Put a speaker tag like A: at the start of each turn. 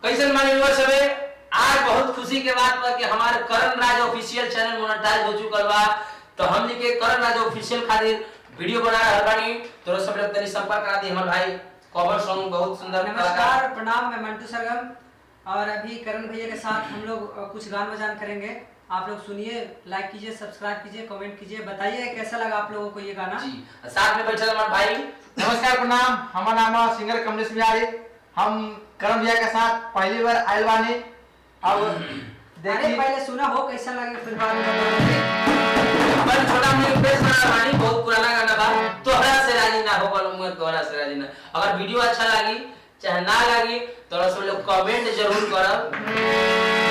A: कैसे मानी व्यूअर्स सबे आज बहुत खुशी के बात बा कि हमारे करण राज ऑफिशियल चैनल मोनेटाइज हो चुकल बा। तो हमनी के करण राज ऑफिशियल खातिर वीडियो बना रहल बानी। तो सब लोग तनी संपर्क करा दी। हमर भाई कवर सॉन्ग बहुत सुंदर।
B: नमस्कार, प्रणाम, मैं मंटू सरगम और अभी करण भैया के साथ हम लोग कुछ गान बजान करेंगे। आप लोग सुनिए, लाइक कीजिए, सब्सक्राइब कीजिए, कमेंट कीजिए, बताइए कैसा लगा आप लोगों को ये गाना।
A: जी साथ में बैठे हमारे भाई।
C: नमस्कार, प्रणाम, हमारा नाम है सिंगर कमलेश बिहारी। हम करण भैया के साथ पहली बार आयल बानी। अब
B: देखिए पहले सुना हो कैसा लगे फिर बाद में बताओगे।
A: अपन छोटा मोटा पेश बना बानी, बहुत पुराना गाना बा। तोहरा से राजी ना हो बोलो, मुझे तोहरा से राजी ना। अगर वीडियो अच्छा लगी चाहे ना लगी तो सब लोग कमेंट जरूर करब।